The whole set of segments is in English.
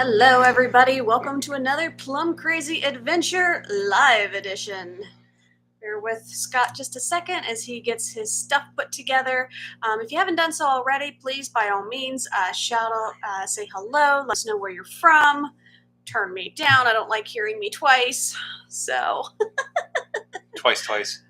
Hello, everybody. Welcome to another Plum Crazy Adventure live edition. Bear with Scott just a second as he gets his stuff put together. If you haven't done so already, please, by all means, shout out, say hello, let us know where you're from. Turn me down. I don't like hearing me twice. So. Twice. Twice.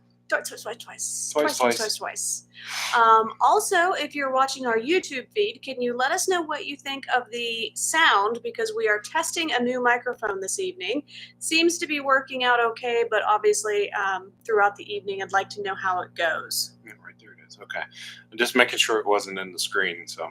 Also, if you're watching our YouTube feed, can you let us know what you think of the sound? Because we are testing a new microphone this evening. Seems to be working out okay, but obviously throughout the evening, I'd like to know how it goes. Yeah, right there it is. Okay. I'm just making sure it wasn't in the screen. So.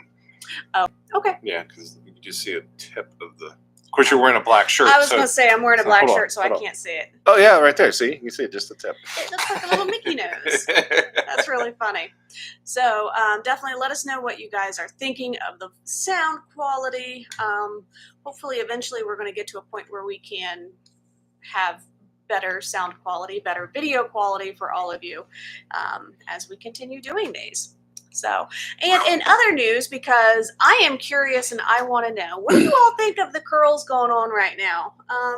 Oh, okay. Yeah, because you can just see a tip of the. Of course, you're wearing a black shirt. I was going to say I'm wearing a black shirt, so I can't see it. Oh, yeah, right there. See? You can see it, just the tip. It looks like a little Mickey nose. That's really funny. So definitely let us know what you guys are thinking of the sound quality. Hopefully, eventually, we're going to get to a point where we can have better sound quality, better video quality for all of you as we continue doing these. So, and in other news, because I am curious and I want to know, what do you all think of the curls going on right now?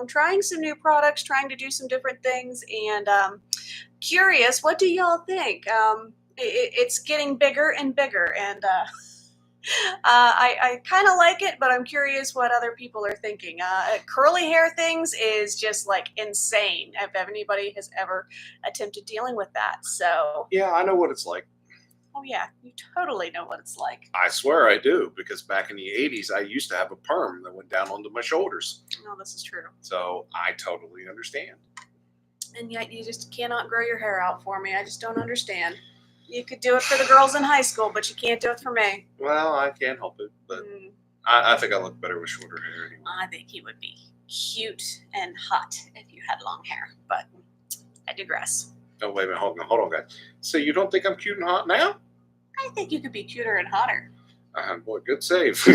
Trying some new products, trying to do some different things, and curious, what do y'all think? It's getting bigger and bigger, and I kind of like it, but I'm curious what other people are thinking. Curly hair things is just like insane if anybody has ever attempted dealing with that. So, yeah, I know what it's like. oh yeah, you totally know what it's like. I swear I do, because back in the 80s, I used to have a perm that went down onto my shoulders. No, this is true. So I totally understand. And yet you just cannot grow your hair out for me. I just don't understand. You could do it for the girls in high school, but you can't do it for me. Well, I can't help it, but I think I look better with shorter hair anyway. I think you would be cute and hot if you had long hair, but I digress. Oh, wait a minute. Hold on, guys. So you don't think I'm cute and hot now? I think you could be cuter and hotter. Boy, good save.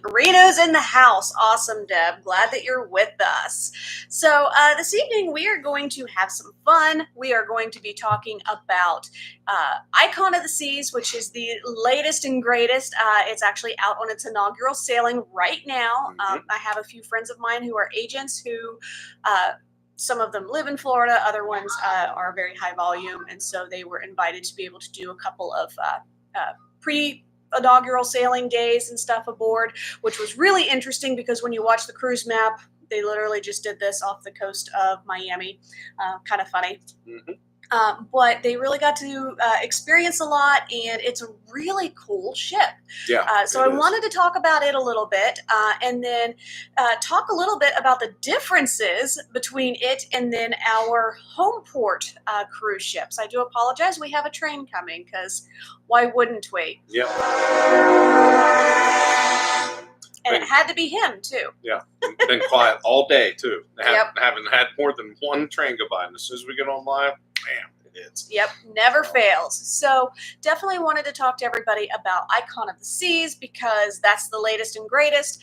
Reno's in the house. Awesome, Deb. Glad that you're with us. So this evening we are going to have some fun. We are going to be talking about Icon of the Seas, which is the latest and greatest. It's actually out on its inaugural sailing right now. I have a few friends of mine who are agents who some of them live in Florida. Other ones are very high volume. And so they were invited to be able to do a couple of pre-inaugural sailing days and stuff aboard, which was really interesting because when you watch the cruise map, they literally just did this off the coast of Miami. Kind of funny. But they really got to experience a lot, and it's a really cool ship. Yeah. So I wanted to talk about it a little bit, and then talk a little bit about the differences between it and then our home port cruise ships. I do apologize. We have a train coming, because why wouldn't we? Yeah. And it had to be him, too. Yeah. Been quiet all day, too. Haven't had more than one train go by. And as soon as we get on live, bam, it hits. Yep, never fails. So definitely wanted to talk to everybody about Icon of the Seas because that's the latest and greatest.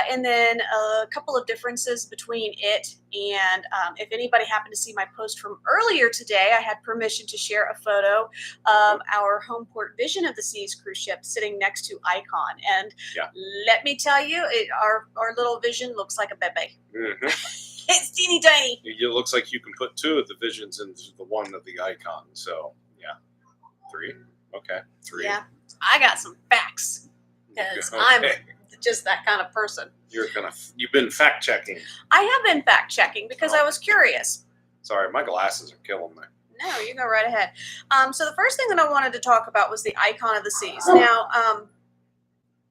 And then a couple of differences between it and if anybody happened to see my post from earlier today, I had permission to share a photo of our home port Vision of the Seas cruise ship sitting next to Icon. And let me tell you, our little Vision looks like a bebe. It's teeny tiny. It looks like you can put two of the Visions into the one of the Icon. So, yeah. 3. Okay. 3. Yeah. I got some facts because I'm just that kind of person. You've been fact checking. I have been fact checking because I was curious. Sorry, my glasses are killing me. No, you go right ahead. So the first thing that I wanted to talk about was the Icon of the Seas. Now,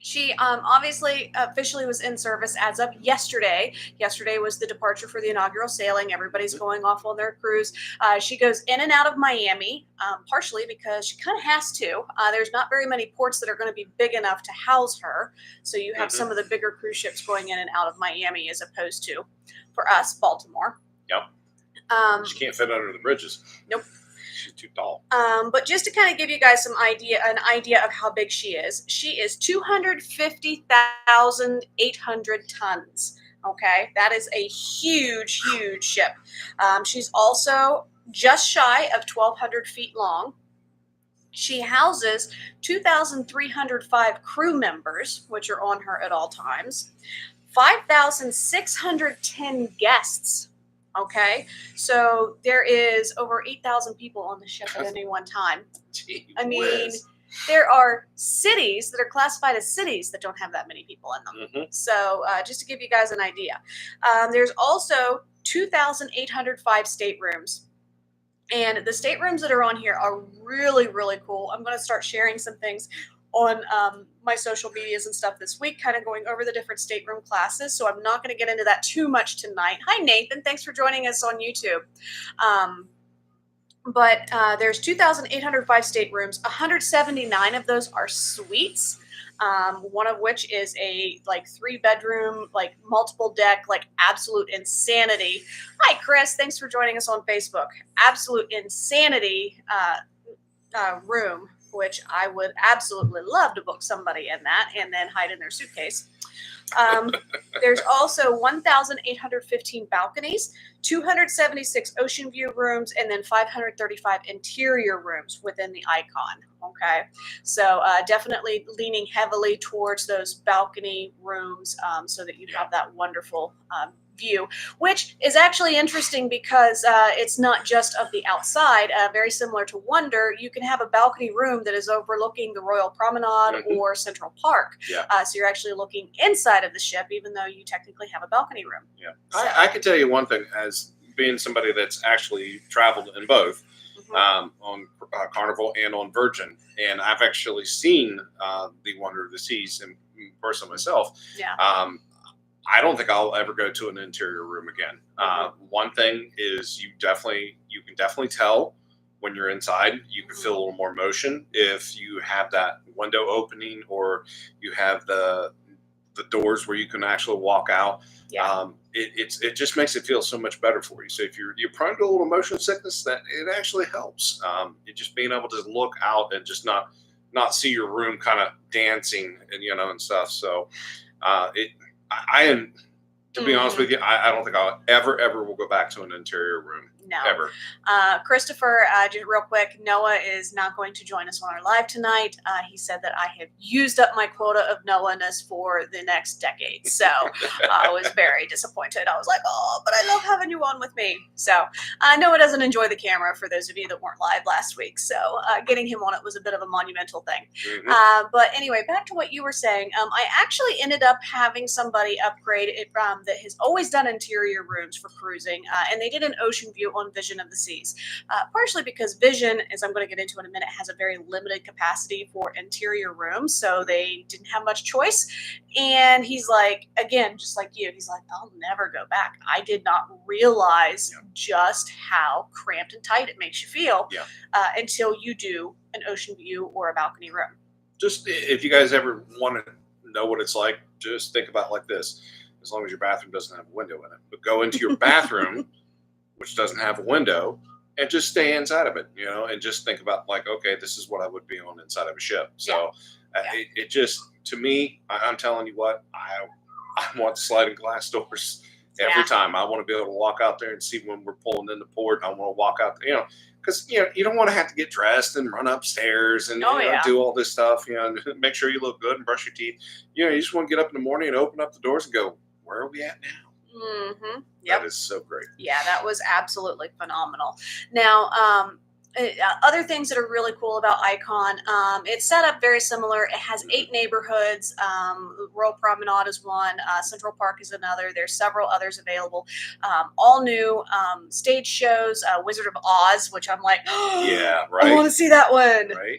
she obviously officially was in service as of yesterday. Yesterday was the departure for the inaugural sailing. Everybody's going off on their cruise. She goes in and out of Miami, partially because she kind of has to. There's not very many ports that are going to be big enough to house her. So you have some of the bigger cruise ships going in and out of Miami as opposed to, for us, Baltimore. Yep. She can't fit under the bridges. Nope. She's too tall. But just to kind of give you guys an idea of how big she is 250,800 tons. Okay, that is a huge, huge ship. She's also just shy of 1,200 feet long. She houses 2,305 crew members, which are on her at all times, 5,610 guests. Okay, so there is over 8,000 people on the ship at any one time. Gee I mean, whiz. there are cities that are classified as cities that don't have that many people in them. So, just to give you guys an idea, there's also 2,805 staterooms. And the staterooms that are on here are really, really cool. I'm going to start sharing some things on my social medias and stuff this week, kind of going over the different stateroom classes. So I'm not going to get into that too much tonight. Hi, Nathan. Thanks for joining us on YouTube. But there's 2,805 staterooms. 179 of those are suites. One of which is a 3-bedroom, multiple deck, absolute insanity. Hi, Chris. Thanks for joining us on Facebook. Absolute insanity room, which I would absolutely love to book somebody in that and then hide in their suitcase. There's also 1,815 balconies, 276 ocean view rooms, and then 535 interior rooms within the Icon. Okay, so definitely leaning heavily towards those balcony rooms so that you have that wonderful view, which is actually interesting because it's not just of the outside. Very similar to Wonder, you can have a balcony room that is overlooking the Royal Promenade or Central Park. So you're actually looking inside of the ship, even though you technically have a balcony room. So. I can tell you one thing, as being somebody that's actually traveled in both, on Carnival and on Virgin, and I've actually seen the Wonder of the Seas in person myself. I don't think I'll ever go to an interior room again. One thing is you can definitely tell when you're inside. You can feel a little more motion if you have that window opening, or you have the doors where you can actually walk out. It just makes it feel so much better for you. So if you're prone to a little motion sickness, that it actually helps. It just being able to look out and just not see your room kind of dancing and stuff. So I am, to be honest with you, I don't think I'll ever will go back to an interior room. No. Ever. Christopher, just real quick, Noah is not going to join us on our live tonight. He said that I have used up my quota of Noah-ness for the next decade. So I was very disappointed. I was like, oh, but I love having you on with me. So Noah doesn't enjoy the camera, for those of you that weren't live last week. So getting him on it was a bit of a monumental thing. But anyway, back to what you were saying. I actually ended up having somebody upgrade it that has always done interior rooms for cruising. And they did an ocean view on Vision of the Seas, partially because Vision, as I'm going to get into in a minute, has a very limited capacity for interior rooms, so they didn't have much choice. And he's like, again, just like you, he's like, I'll never go back. I did not realize just how cramped and tight it makes you feel until you do an ocean view or a balcony room. Just if you guys ever want to know what it's like, just think about it like this. As long as your bathroom doesn't have a window in it, but go into your bathroom which doesn't have a window, and just stay inside of it, and just think about okay, this is what I would be on inside of a ship. So it just, to me, I'm telling you what, I want sliding glass doors every time. I want to be able to walk out there and see when we're pulling into port. I want to walk out there, because you don't want to have to get dressed and run upstairs and do all this stuff. Make sure you look good and brush your teeth. You just want to get up in the morning and open up the doors and go, where are we at now? That is so great. Yeah, that was absolutely phenomenal. Now, other things that are really cool about Icon, it's set up very similar. It has 8 neighborhoods. Royal Promenade is one. Central Park is another. There's several others available. All new stage shows. Wizard of Oz, which I'm like, yeah, right. I want to see that one. Right.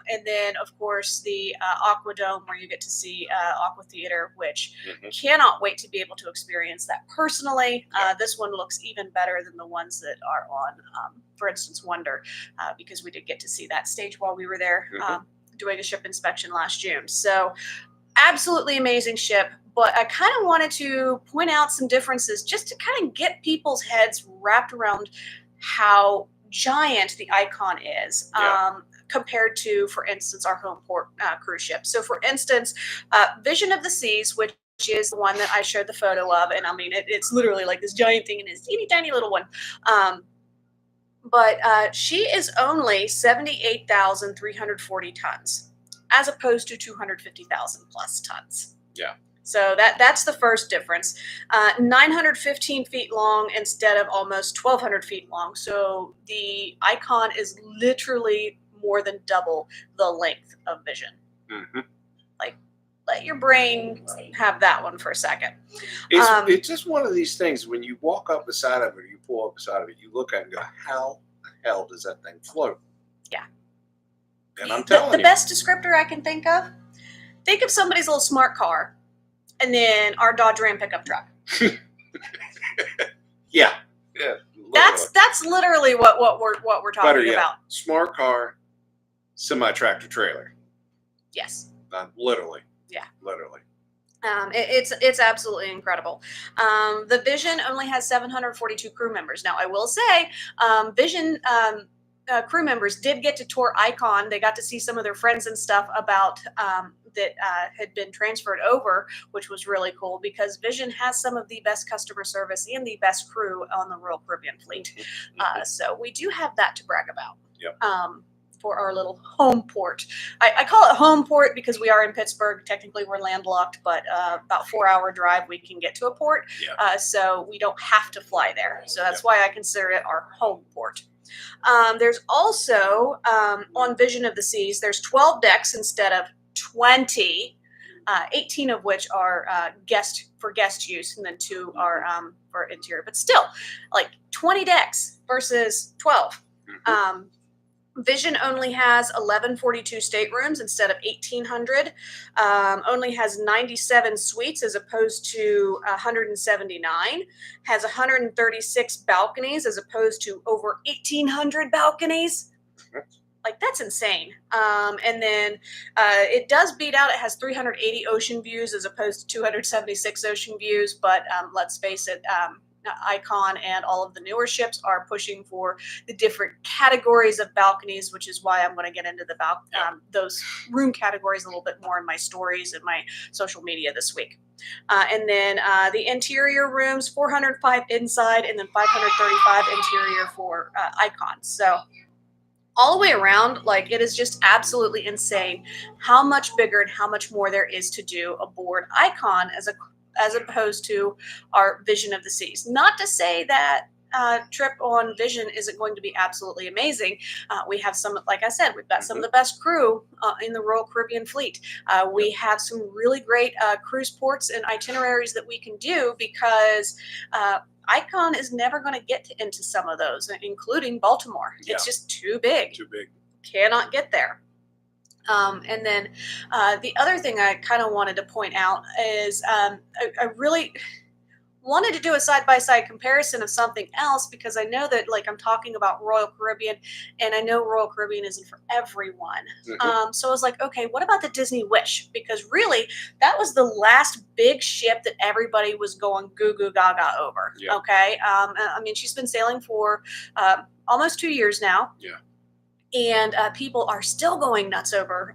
And then, of course, the Aqua Dome, where you get to see Aqua Theater, which cannot wait to be able to experience that personally. This one looks even better than the ones that are on, for instance, Wonder. Because we did get to see that stage while we were there doing a ship inspection last June. So absolutely amazing ship. But I kind of wanted to point out some differences just to kind of get people's heads wrapped around how giant the Icon is compared to, for instance, our home port cruise ship. So, for instance, Vision of the Seas, which is the one that I showed the photo of. And I mean, it's literally like this giant thing and this teeny tiny little one. But she is only 78,340 tons, as opposed to 250,000 plus tons. Yeah. So that's the first difference. 915 feet long instead of almost 1,200 feet long. So the Icon is literally more than double the length of Vision. Mm-hmm. Like, let your brain have that one for a second. It's just one of these things. When you walk up beside of it, or you pull up beside of it, you look at it and go, "How the hell does that thing float?" Yeah. And I'm telling the you, best descriptor I can think of somebody's little smart car, and then our Dodge Ram pickup truck. yeah, yeah. That's literally what we're talking Better yet, about. smart car, semi tractor trailer. Yes. Literally. Yeah. Literally. It's absolutely incredible. The Vision only has 742 crew members. Now, I will say, Vision crew members did get to tour Icon. They got to see some of their friends and stuff about that had been transferred over, which was really cool because Vision has some of the best customer service and the best crew on the Royal Caribbean fleet. So we do have that to brag about. Yep. For our little home port. I call it home port because we are in Pittsburgh. Technically, we're landlocked, but about 4-hour drive, we can get to a port. Yeah. So we don't have to fly there. So that's why I consider it our home port. There's also, on Vision of the Seas, there's 12 decks instead of 20, 18 of which are guest use, and then 2 are for interior. But still, like 20 decks versus 12. Mm-hmm. Vision only has 1142 staterooms instead of 1,800. Only has 97 suites as opposed to 179. Has 136 balconies as opposed to over 1,800 balconies. Like, that's insane. And then it does beat out. It has 380 ocean views as opposed to 276 ocean views. But let's face it, Icon and all of the newer ships are pushing for the different categories of balconies, which is why I'm going to get into the those room categories a little bit more in my stories and my social media this week. And then the interior rooms, 405 inside, and then 535 interior for Icon. So all the way around, like, it is just absolutely insane how much bigger and how much more there is to do aboard Icon as opposed to our Vision of the Seas. Not to say that trip on Vision isn't going to be absolutely amazing. We have some, like I said, we've got some of the best crew in the Royal Caribbean fleet. We have some really great cruise ports and itineraries that we can do because Icon is never going to get into some of those, including Baltimore. Yeah. It's just too big. Too big. Cannot get there. And then the other thing I kind of wanted to point out is I really wanted to do a side-by-side comparison of something else because I know that, like, I'm talking about Royal Caribbean, and I know Royal Caribbean isn't for everyone. Mm-hmm. So I was like, okay, what about the Disney Wish? Because really, that was the last big ship that everybody was going goo-goo gaga over. Yeah. Okay? I mean, she's been sailing for almost 2 years now. Yeah. And people are still going nuts over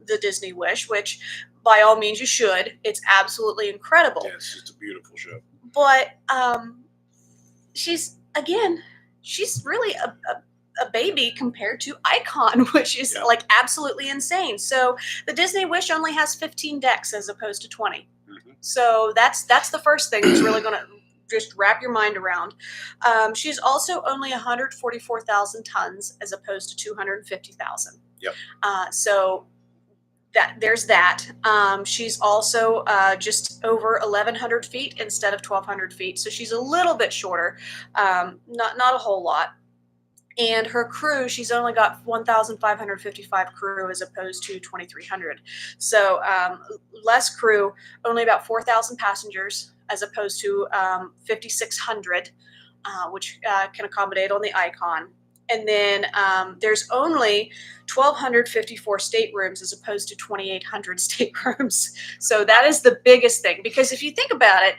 the Disney Wish, which by all means you should. It's absolutely incredible. Yeah, it's just a beautiful show. But she's really a baby compared to Icon, which is like absolutely insane. So the Disney Wish only has 15 decks as opposed to 20. Mm-hmm. So that's the first thing that's really going to just wrap your mind around. She's also only 144,000 tons as opposed to 250,000. Yep. So there's that. She's also just over 1,100 feet instead of 1,200 feet. So she's a little bit shorter, not a whole lot. And her crew, she's only got 1,555 crew as opposed to 2,300. So less crew, only about 4,000 passengers as opposed to 5,600, which can accommodate on the Icon. And then there's only 1,254 staterooms as opposed to 2,800 staterooms. So that is the biggest thing. Because if you think about it,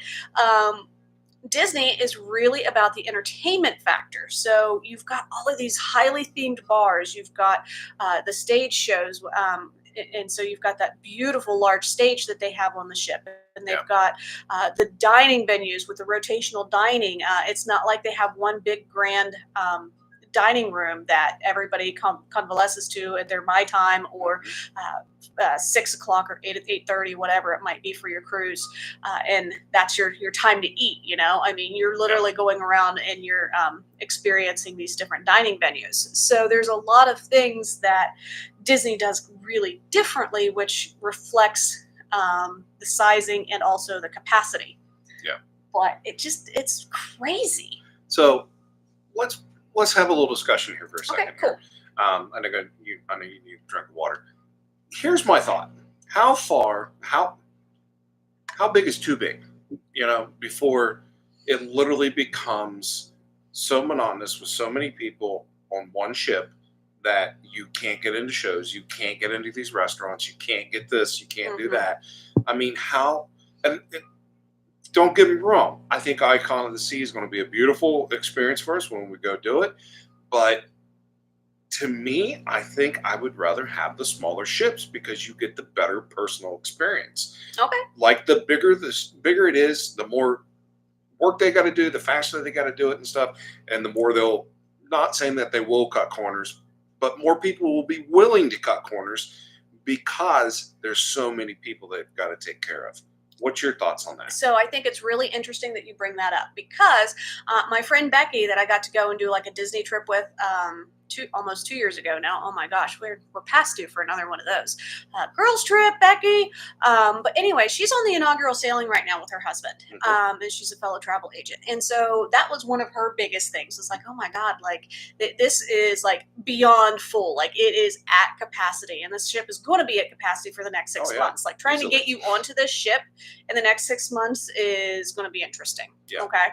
Disney is really about the entertainment factor. So you've got all of these highly themed bars. You've got the stage shows. And so you've got that beautiful large stage that they have on the ship. And they've got the dining venues with the rotational dining. It's not like they have one big grand dining room that everybody convalesces to at their my time, or 6 o'clock or 8:30, whatever it might be for your cruise, and that's your time to eat. I mean, you're literally going around and you're experiencing these different dining venues. So there's a lot of things that Disney does really differently, which reflects the sizing and also the capacity. Yeah. But it's crazy. So let's have a little discussion here for a second. Okay, cool. I know you need a drink of water. Here's my thought. How big is too big? Before it literally becomes so monotonous with so many people on one ship that you can't get into shows, you can't get into these restaurants, you can't get this, you can't do that. I mean, don't get me wrong. I think Icon of the Sea is going to be a beautiful experience for us when we go do it. But to me, I think I would rather have the smaller ships because you get the better personal experience. Okay. Like the bigger it is, the more work they got to do, the faster they got to do it and stuff. And the more they'll, not saying that they will cut corners, but more people will be willing to cut corners because there's so many people they've got to take care of. What's your thoughts on that? So I think it's really interesting that you bring that up, because my friend Becky that I got to go and do like a Disney trip with almost 2 years ago now. Oh my gosh, we're past due for another one of those. Girls trip, Becky. But anyway, she's on the inaugural sailing right now with her husband, and she's a fellow travel agent. And so that was one of her biggest things. It's like, oh my God, like this is like beyond full. Like it is at capacity, and this ship is going to be at capacity for the next 6 months. Like trying to get you onto this ship in the next 6 months is going to be interesting. Yeah. Okay.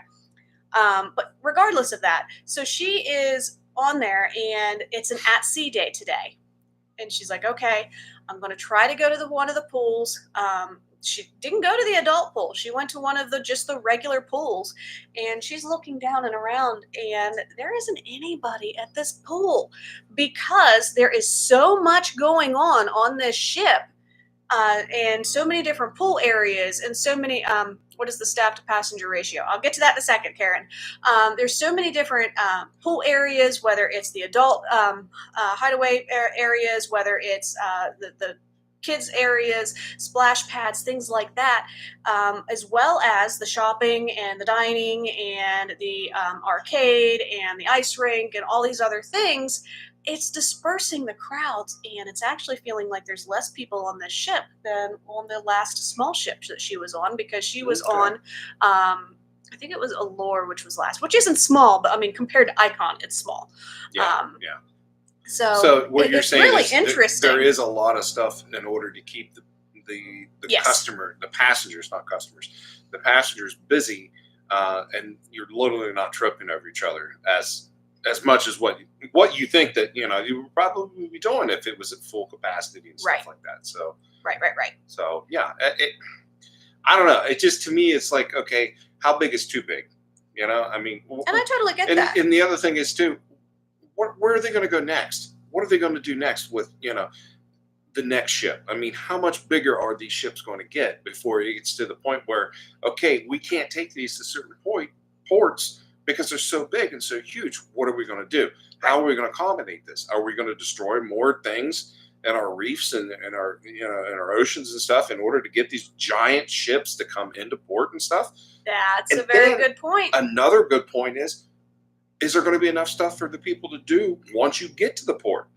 But regardless of that, so she is on there, and it's an at sea day today, and she's like, okay, I'm going to try to go to one of the pools. She didn't go to the adult pool. She went to one of the regular pools, and she's looking down and around, and there isn't anybody at this pool because there is so much going on this ship, and so many different pool areas, and so many what is the staff to passenger ratio? I'll get to that in a second, Karen. There's so many different pool areas, whether it's the adult hideaway areas, whether it's the kids areas, splash pads, things like that, as well as the shopping and the dining and the arcade and the ice rink and all these other things. It's dispersing the crowds, and it's actually feeling like there's less people on this ship than on the last small ship that she was on, because she was on, I think it was Allure, which was last, which isn't small, but I mean, compared to Icon, it's small. Yeah. So what you're saying really is interesting. There is a lot of stuff in order to keep the customer, the passengers, not customers, the passengers busy, and you're literally not tripping over each other as much as what you think that you would probably be doing if it was at full capacity and stuff like that. So right. So yeah, I don't know. It just, to me, it's like, okay, how big is too big? I mean, and I totally get that. And the other thing is too, where are they going to go next? What are they going to do next with the next ship? I mean, how much bigger are these ships going to get before it gets to the point where, okay, we can't take these to certain ports because they're so big and so huge? What are we going to do? How are we going to accommodate this? Are we going to destroy more things in our reefs and our in our oceans and stuff in order to get these giant ships to come into port and stuff? That's a very good point. Another good point is there going to be enough stuff for the people to do once you get to the port?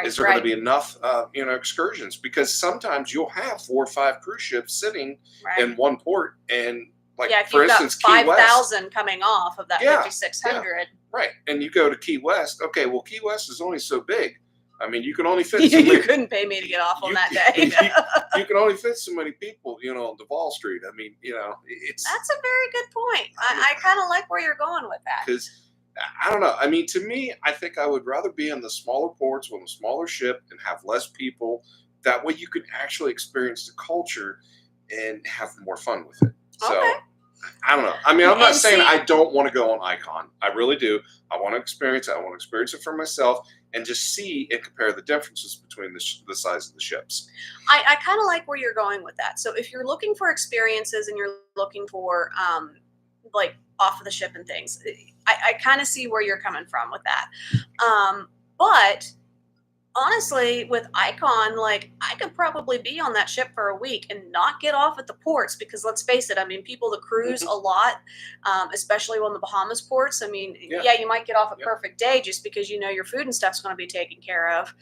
Is there going to be enough excursions? Because sometimes you'll have 4 or 5 cruise ships sitting in one port, and for instance, Key West, 5,000 coming off of that 5,600. Yeah, right. And you go to Key West. Okay, well, Key West is only so big. I mean, you can only fit so many. You couldn't pay me to get off on that day. You can only fit so many people, on Duval Street. I mean, it's. That's a very good point. I kind of like where you're going with that. Because, I don't know. I mean, to me, I think I would rather be in the smaller ports on a smaller ship and have less people. That way you could actually experience the culture and have more fun with it. So. Okay. I don't know. I mean, I'm not saying I don't want to go on Icon. I really do. I want to experience it. I want to experience it for myself and just see and compare the differences between the size of the ships. I kind of like where you're going with that. So if you're looking for experiences and you're looking for like off of the ship and things, I kind of see where you're coming from with that. But honestly, with Icon, like I could probably be on that ship for a week and not get off at the ports because let's face it, I mean, people that cruise a lot, especially on the Bahamas ports. I mean, yeah, you might get off a perfect day just because you know your food and stuff's going to be taken care of.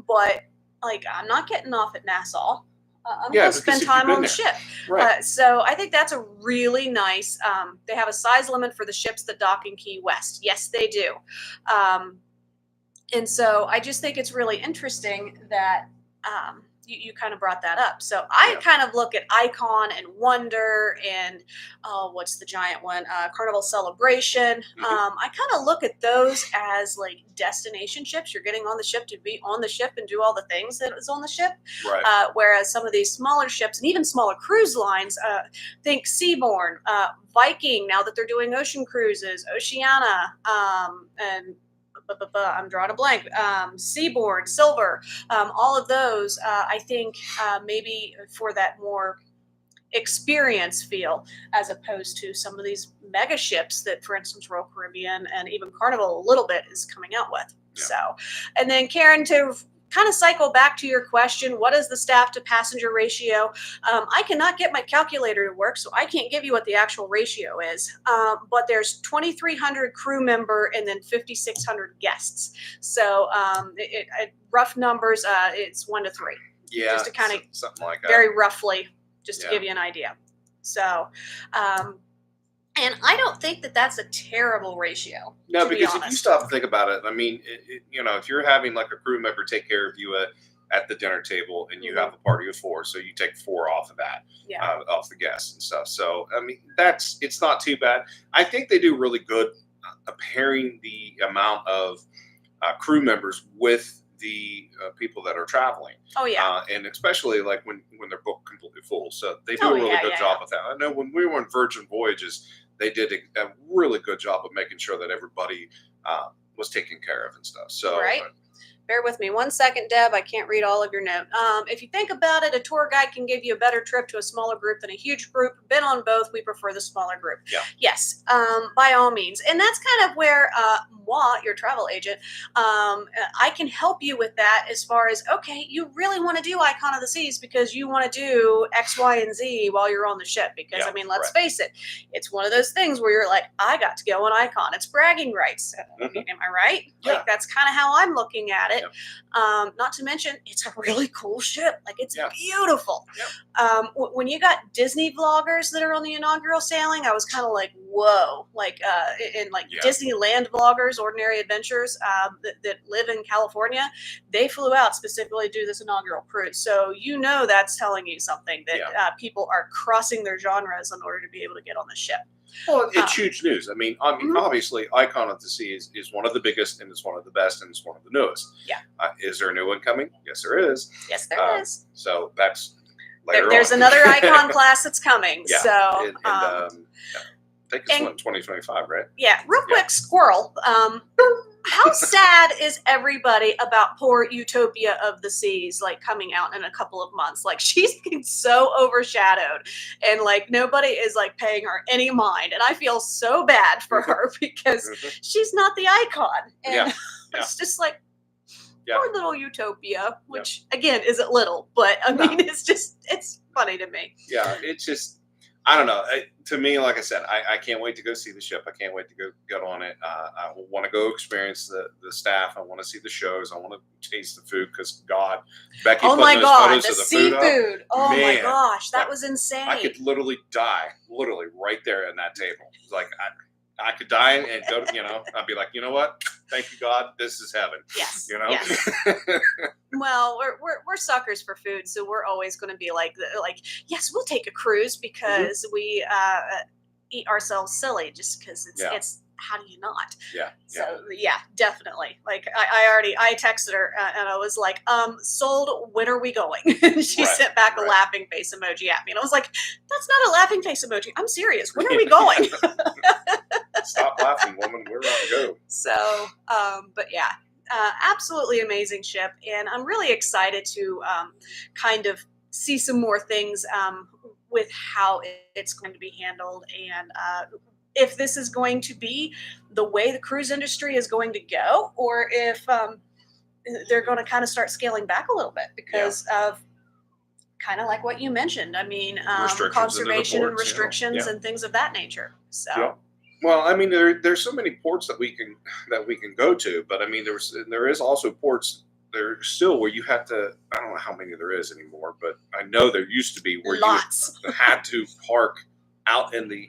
But like, I'm not getting off at Nassau. I'm going to spend time on the ship. Right. So I think that's a really nice. They have a size limit for the ships that dock in Key West. Yes, they do. And so I just think it's really interesting that you kind of brought that up. So I kind of look at Icon and Wonder and what's the giant one? Carnival Celebration. I kind of look at those as like destination ships. You're getting on the ship to be on the ship and do all the things that is on the ship. Right. Whereas some of these smaller ships and even smaller cruise lines, think Seabourn, Viking, now that they're doing ocean cruises, Oceania, and I'm drawing a blank. Seabourn, Silver, all of those, I think maybe for that more experience feel, as opposed to some of these mega ships that, for instance, Royal Caribbean and even Carnival a little bit is coming out with. So, and then Karen, to kind of cycle back to your question, what is the staff to passenger ratio? I cannot get my calculator to work, so I can't give you what the actual ratio is. But there's 2,300 crew member and then 5,600 guests. So rough numbers, it's 1 to 3. Yeah, just to kind of something like that. Very roughly, just to give you an idea. So, and I don't think that that's a terrible ratio. No, because if you stop and think about it, I mean, if you're having like a crew member take care of you at the dinner table and you have a party of 4, so you take 4 off of that, off the guests and stuff. So, I mean, it's not too bad. I think they do really good pairing the amount of crew members with the people that are traveling. Oh yeah. And especially like when they're booked completely full. So they do a really good job with that. I know when we were on Virgin Voyages, they did a really good job of making sure that everybody was taken care of and stuff. So Bear with me 1 second, Deb. I can't read all of your note. If you think about it, a tour guide can give you a better trip to a smaller group than a huge group. Been on both. We prefer the smaller group. Yeah. Yes, by all means. And that's kind of where moi, your travel agent, I can help you with that as far as, okay, you really want to do Icon of the Seas because you want to do X, Y, and Z while you're on the ship. Because, I mean, let's face it, it's one of those things where you're like, I got to go on Icon. It's bragging rights. Am I right? Yeah. Like, that's kind of how I'm looking at it. Not to mention, it's a really cool ship. Like, it's beautiful. When you got Disney vloggers that are on the inaugural sailing, I was kind of like, whoa. Like, in like Disneyland vloggers, Ordinary Adventures, that live in California, they flew out specifically to do this inaugural cruise. So that's telling you something that people are crossing their genres in order to be able to get on the ship. Well, it's huge news. I mean, obviously, Icon of the Sea is one of the biggest, and it's one of the best, and it's one of the newest. Yeah. Is there a new one coming? Yes, there is. Yes, there is. So that's later There's on. another Icon class that's coming. Yeah. So, I think it's 2025, right? Yeah. Real quick, squirrel. How sad is everybody about poor Utopia of the Seas, like coming out in a couple of months? Like, she's getting so overshadowed and like nobody is like paying her any mind. And I feel so bad for her because she's not the icon. And it's just like, poor little Utopia, which again isn't little, but I mean, it's funny to me. Yeah, it's just, I don't know. To me, like I said, I can't wait to go see the ship. I can't wait to go get on it. I want to go experience the staff. I want to see the shows. I want to taste the food because, God, Becky put those photos of the seafood. Food up. Oh Man, my gosh, that was insane. I could literally die, right there at that table. Like I could die and go to, I'd be like, you know what? Thank you, God. This is heaven. Yes. Yes. Well, we're suckers for food, so we're always going to be like, yes, we'll take a cruise because we eat ourselves silly just because it's how do you not? Yeah. So definitely. Like I texted her and I was like, sold, when are we going? And she sent back a laughing face emoji at me. And I was like, that's not a laughing face emoji. I'm serious. When are we going? Stop laughing, woman. We're on to go. So, but absolutely amazing ship. And I'm really excited to kind of see some more things with how it's going to be handled and if this is going to be the way the cruise industry is going to go, or if they're going to kind of start scaling back a little bit because of kind of like what you mentioned. I mean, conservation and restrictions and things of that nature. So. Yeah. Well, I mean, there's so many ports that we can go to, but I mean, there is also ports there still where you have to. I don't know how many there is anymore, but I know there used to be where lots. you had to park out in the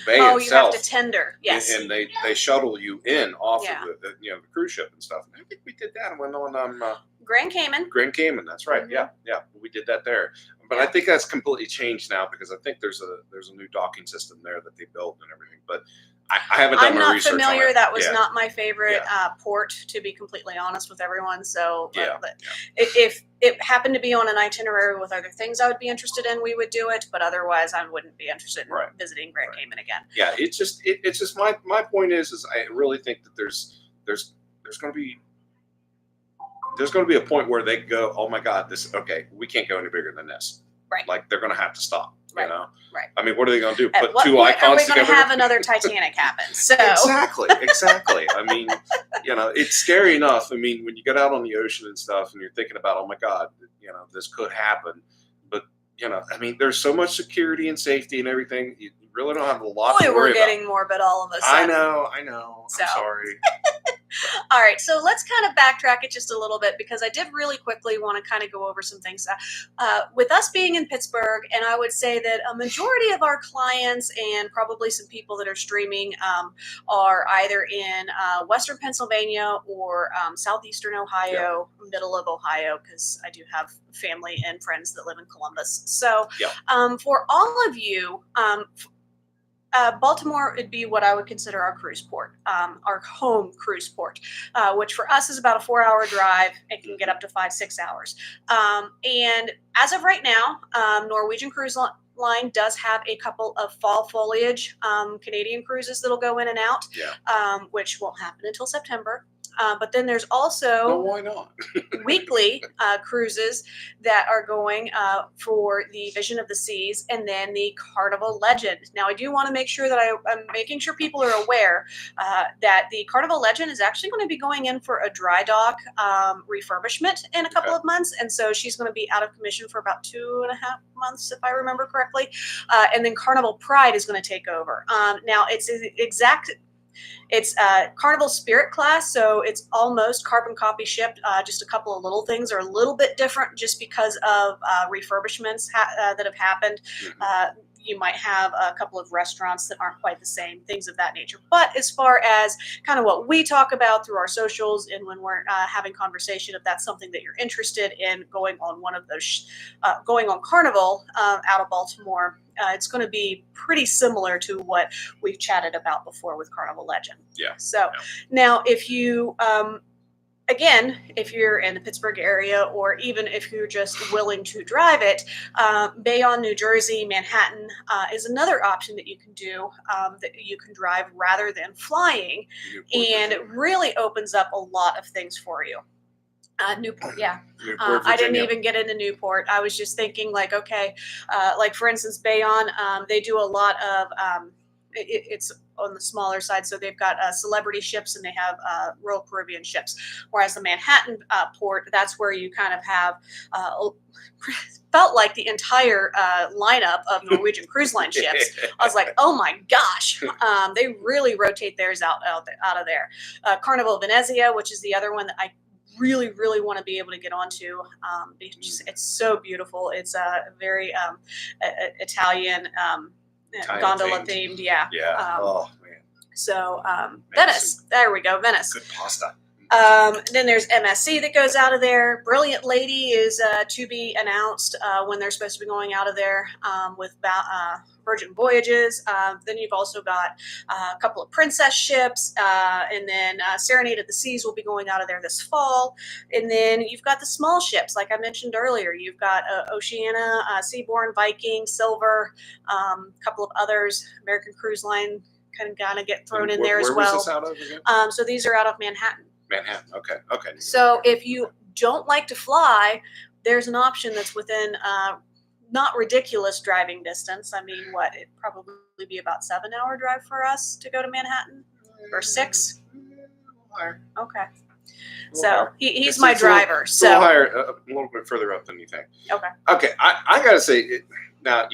bay itself. You have to tender, yes, and they shuttle you in off of the the cruise ship and stuff. And I think we did that when on Grand Cayman. Grand Cayman, that's right. Mm-hmm. Yeah, we did that there. But I think that's completely changed now because I think there's a new docking system there that they built and everything. But I haven't done my research. I'm not familiar. On it. That was not my favorite port, to be completely honest with everyone. So if it happened to be on an itinerary with other things I would be interested in, we would do it. But otherwise, I wouldn't be interested in visiting Grand Cayman again. Yeah, it's just my point is I really think that there's going to be a point where they go, oh my God, we can't go any bigger than this. Right. Like they're going to have to stop. Right. You know. Right. I mean, what are they going to do? Put two icons together? Are we going to have another Titanic happen? So exactly. I mean, it's scary enough. I mean, when you get out on the ocean and stuff, and you're thinking about, oh my God, this could happen. But I mean, there's so much security and safety and everything. You really don't have a lot to worry we're getting morbid all of a sudden. I know. So. I'm sorry. All right, so let's kind of backtrack it just a little bit because I did really quickly want to kind of go over some things. With us being in Pittsburgh, and I would say that a majority of our clients and probably some people that are streaming are either in Western Pennsylvania or Southeastern Ohio, middle of Ohio, because I do have family and friends that live in Columbus. So for all of you, Baltimore would be what I would consider our cruise port, our home cruise port, which for us is about a 4-hour drive. It can get up to 5-6 hours. And as of right now, Norwegian Cruise Line does have a couple of fall foliage Canadian cruises that'll go in and out, which won't happen until September. But then there's also why not? weekly cruises that are going for the Vision of the Seas and then the Carnival Legend. Now, I do want to make sure that I'm making sure people are aware that the Carnival Legend is actually going to be going in for a dry dock refurbishment in a couple of months. And so she's going to be out of commission for about 2.5 months, if I remember correctly. And then Carnival Pride is going to take over. Now, it's Carnival Spirit class, so it's almost carbon copy shipped. Just a couple of little things are a little bit different just because of refurbishments that have happened. You might have a couple of restaurants that aren't quite the same, things of that nature. But as far as kind of what we talk about through our socials and when we're having conversation, if that's something that you're interested in going on one of those, going on Carnival out of Baltimore, it's going to be pretty similar to what we've chatted about before with Carnival Legend. Yeah. So now if you... Again, if you're in the Pittsburgh area or even if you're just willing to drive it, Bayonne, New Jersey, Manhattan is another option that you can do, that you can drive rather than flying. And it really opens up a lot of things for you. Newport, Newport, I didn't even get into Newport. I was just thinking like, okay, like for instance, Bayonne, they do a lot of, it's on the smaller side. So they've got celebrity ships and they have Royal Caribbean ships. Whereas the Manhattan port, that's where you kind of have felt like the entire lineup of Norwegian Cruise Line ships. I was like, oh my gosh, they really rotate theirs out of there. Carnival Venezia, which is the other one that I really, really want to be able to get onto. It's so beautiful. It's very Italian gondola themed. Yeah. Oh man. So Venice. There we go. Venice. Good pasta. Then there's MSC that goes out of there. Brilliant Lady is to be announced when they're supposed to be going out of there with Virgin Voyages. Then you've also got a couple of princess ships, and then Serenade of the Seas will be going out of there this fall. And then you've got the small ships, like I mentioned earlier. You've got Oceania, Seabourn, Viking, Silver, a couple of others. American Cruise Line kind of get thrown in there as well. Where was this out of again? So these are out of Manhattan. Manhattan. Okay. So if you don't like to fly, there's an option that's within not ridiculous driving distance. I mean, what, it'd probably be about 7-hour drive for us to go to Manhattan, or 6. Okay. So he's my driver. It's a little higher, a little bit further up than you think. Okay. Okay, I gotta say, now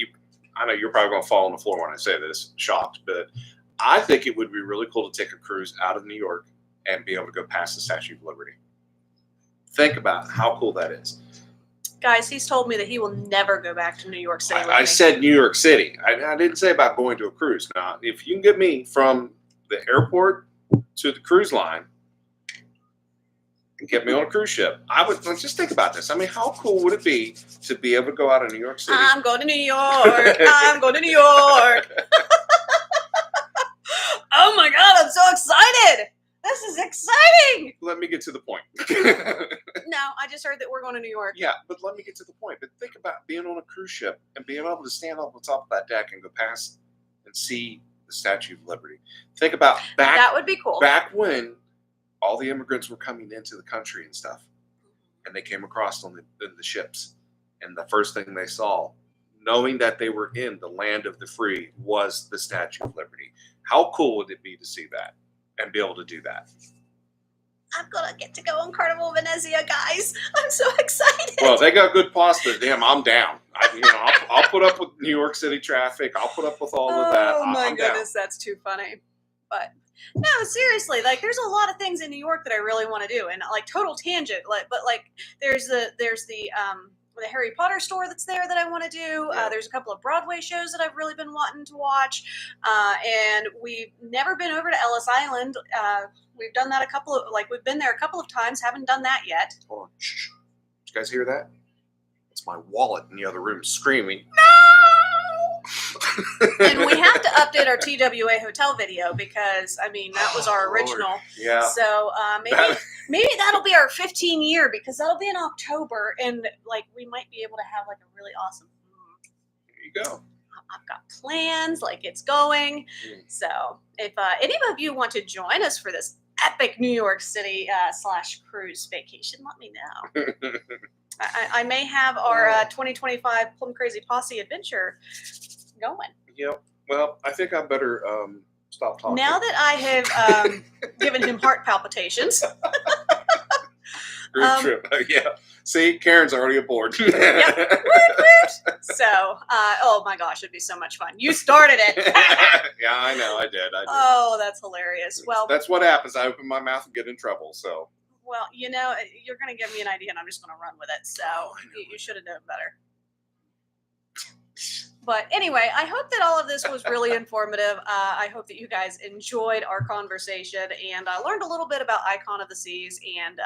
I know you're probably gonna fall on the floor when I say this, shocked, but I think it would be really cool to take a cruise out of New York and be able to go past the Statue of Liberty. Think about how cool that is. Guys, he's told me that he will never go back to New York City. I said New York City. I didn't say about going to a cruise. Now, if you can get me from the airport to the cruise line and get me on a cruise ship, I would. Let's just think about this. I mean, how cool would it be to be able to go out of New York City? I'm going to New York. I'm going to New York. Oh my God, I'm so excited. This is exciting. Let me get to the point. No, I just heard that we're going to New York. Yeah, but let me get to the point. But think about being on a cruise ship and being able to stand up on top of that deck and go past and see the Statue of Liberty. Think about That would be cool. back when all the immigrants were coming into the country and stuff, and they came across on the ships, and the first thing they saw, knowing that they were in the land of the free, was the Statue of Liberty. How cool would it be to see that and be able to do that? I'm gonna get to go on Carnival Venezia, guys. I'm so excited. Well, they got good pasta. Damn, I'm down. I'll put up with New York City traffic. I'll put up with all of that. Oh my I'm goodness, that's too funny. But no, seriously, like there's a lot of things in New York that I really want to do, and like total tangent. But there's the Harry Potter store that's there that I want to do. Yeah. There's a couple of Broadway shows that I've really been wanting to watch, and we've never been over to Ellis Island. We've done that we've been there a couple of times. Haven't done that yet. Hold on. Shh. Did you guys hear that? It's my wallet in the other room screaming. And we have to update our TWA hotel video because I mean that was our original. Yeah. So maybe that'll be our 15-year because that'll be in October, and like we might be able to have like a really awesome. There you go. I've got plans, like it's going. So if any of you want to join us for this epic New York City / cruise vacation, let me know. I may have our 2025 Plum Crazy Posse adventure going. Yeah. Well, I think I better stop talking. Now that I have given him heart palpitations. Group trip. Yeah. See, Karen's already aboard. Yep. So, oh my gosh, it'd be so much fun. You started it. Yeah, I know. I did. Oh, that's hilarious. Well, that's what happens. I open my mouth and get in trouble. So. Well, you're going to give me an idea, and I'm just going to run with it. So you should have known better. But anyway, I hope that all of this was really informative. I hope that you guys enjoyed our conversation and learned a little bit about Icon of the Seas and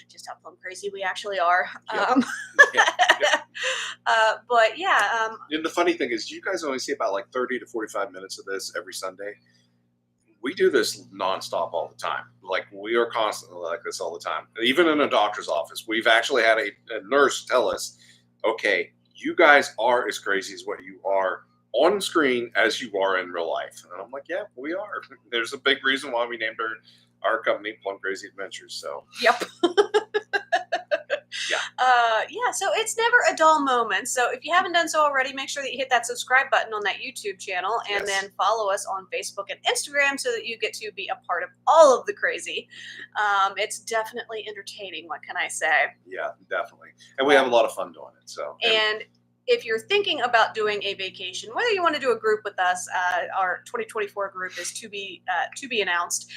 just how plum crazy we actually are. Yep. But yeah. And the funny thing is, you guys only see about like 30 to 45 minutes of this every Sunday. We do this nonstop all the time. Like we are constantly like this all the time. Even in a doctor's office, we've actually had a nurse tell us, okay, you guys are as crazy as what you are on screen as you are in real life. And I'm like, yeah, we are. There's a big reason why we named our company Plum Crazy Adventures. So yep. Yeah, so it's never a dull moment. So if you haven't done so already, make sure that you hit that subscribe button on that YouTube channel and then follow us on Facebook and Instagram so that you get to be a part of all of the crazy. It's definitely entertaining, what can I say? Yeah, definitely. And we have a lot of fun doing it. So and if you're thinking about doing a vacation, whether you want to do a group with us, our 2024 group is to be announced.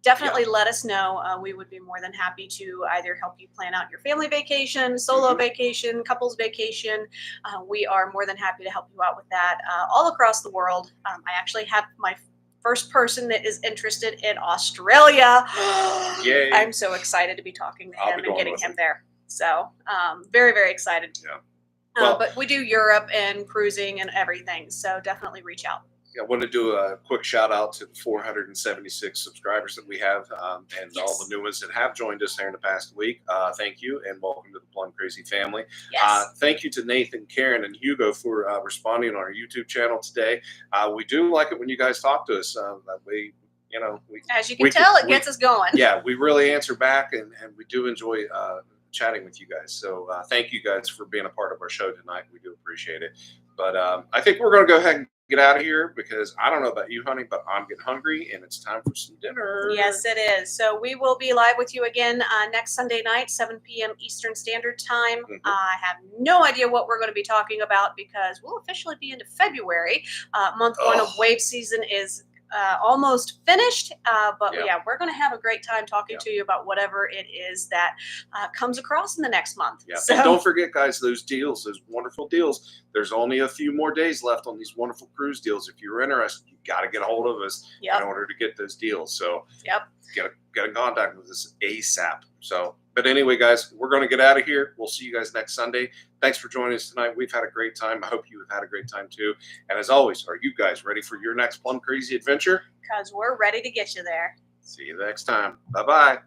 Definitely let us know. We would be more than happy to either help you plan out your family vacation, solo vacation, couples vacation. We are more than happy to help you out with that all across the world. I actually have my first person that is interested in Australia. Yay. I'm so excited to be talking to him and getting him there. So very, very excited. Yeah. Well, but we do Europe and cruising and everything. So definitely reach out. I want to do a quick shout out to the 476 subscribers that we have and all the new ones that have joined us here in the past week. Thank you and welcome to the Plum Crazy family. Yes. Thank you to Nathan, Karen, and Hugo for responding on our YouTube channel today. We do like it when you guys talk to us. As you can tell, it gets us going. Yeah, we really answer back and we do enjoy chatting with you guys. So thank you guys for being a part of our show tonight. We do appreciate it. But I think we're going to go ahead and get out of here because I don't know about you, honey, but I'm getting hungry and it's time for some dinner. Yes, it is. So we will be live with you again next Sunday night, 7 p.m. Eastern Standard Time. Mhm. I have no idea what we're going to be talking about because we'll officially be into February. Month one of wave season is almost finished, but Yeah. we're going to have a great time talking Yeah. to you about whatever it is that comes across in the next month. Yeah. So And don't forget, guys, those deals, those wonderful deals. There's only a few more days left on these wonderful cruise deals. If you're interested, you got to get a hold of us Yep. in order to get those deals. So Yep. get in contact with us ASAP. So, but anyway, guys, we're going to get out of here. We'll see you guys next Sunday. Thanks for joining us tonight. We've had a great time. I hope you have had a great time too. And as always, are you guys ready for your next plum crazy adventure? because we're ready to get you there. See you next time. Bye-bye.